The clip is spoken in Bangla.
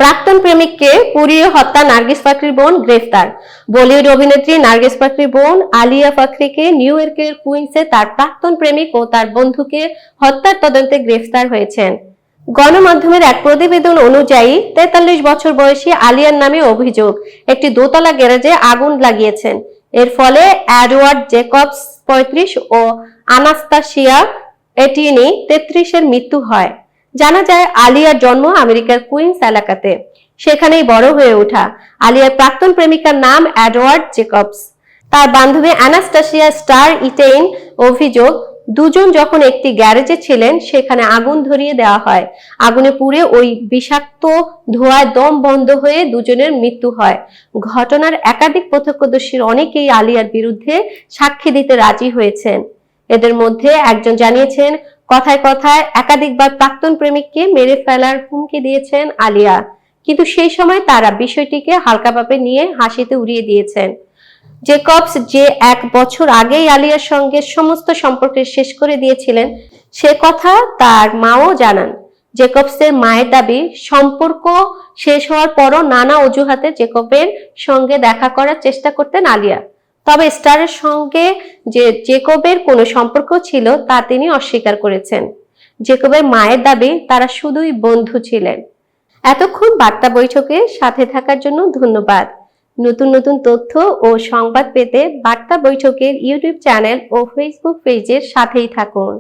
প্রাক্তন প্রেমিককে পুড়িয়ে হত্যা নার্গিস ফাকরির বোন গ্রেফতার। বলিউড অভিনেত্রী নার্গিস ফাকরির বোন আলিয়া ফাকরিকে নিউ ইয়র্কের কুইন্সে তার প্রাক্তন প্রেমিক ও তার বন্ধুকে হত্যার তদন্তে গ্রেফতার হয়েছেন। গণমাধ্যমের এক প্রতিবেদন অনুযায়ী 43 বছর বয়সী আলিয়ার নামে অভিযোগ, একটি দোতলা গ্যারেজে আগুন লাগিয়েছেন। এর ফলে এডওয়ার্ড জেকবস 35 ও আনাস্তাসিয়া এটিনি 33 এর মৃত্যু হয়। জানা যায় আলিয়ার জন্ম আমেরিকার কুইন্স এলাকাতে, সেখানেই বড় হয়ে ওঠা। আলিয়ার প্রাক্তন প্রেমিকার নাম এডওয়ার্ড জেকবস। তার বান্ধবী অ্যানাস্টাসিয়া স্টার ইটেইন অভিযোগ, দুজন যখন একটি গ্যারেজে ছিলেন সেখানে আগুন ধরিয়ে দেওয়া হয়। আগুনে পুড়ে ওই বিষাক্ত ধোঁয়ায় দম বন্ধ হয়ে দুজনের মৃত্যু হয়। ঘটনার একাধিক প্রত্যক্ষদর্শীর অনেকেই আলিয়ার বিরুদ্ধে সাক্ষী দিতে রাজি হয়েছেন। এদের মধ্যে একজন জানিয়েছেন, কথায় কথায় একাধিকবার প্রাক্তন প্রেমিককে মেরে ফেলার হুমকি দিয়েছেন আলিয়া, কিন্তু সেই সময় তারা বিষয়টিকে হালকাভাবে নিয়ে হাসিতে উড়িয়ে দিয়েছেন। জেকবস যে 1 বছর আগেই আলিয়ার সঙ্গে সমস্ত সম্পর্ক শেষ করে দিয়েছিলেন সে কথা তার মাও জানান। জেকবসের মায়ের দাবি, সম্পর্ক শেষ হওয়ার পরও নানা অজুহাতে জেকবের সঙ্গে দেখা করার চেষ্টা করতেন আলিয়া। তবে স্টারের সঙ্গে যে জেকবের কোনো সম্পর্ক ছিল তা তিনি অস্বীকার করেছেন। জেকবের মায়ের দাবি, তারা শুধুই বন্ধু ছিলেন। এতক্ষণ বার্তা বৈঠকে সাথে থাকার জন্য ধন্যবাদ। নতুন নতুন তথ্য ও সংবাদ পেতে বার্তা বৈঠকের ইউটিউব চ্যানেল ও ফেসবুক পেজের সাথেই থাকুন।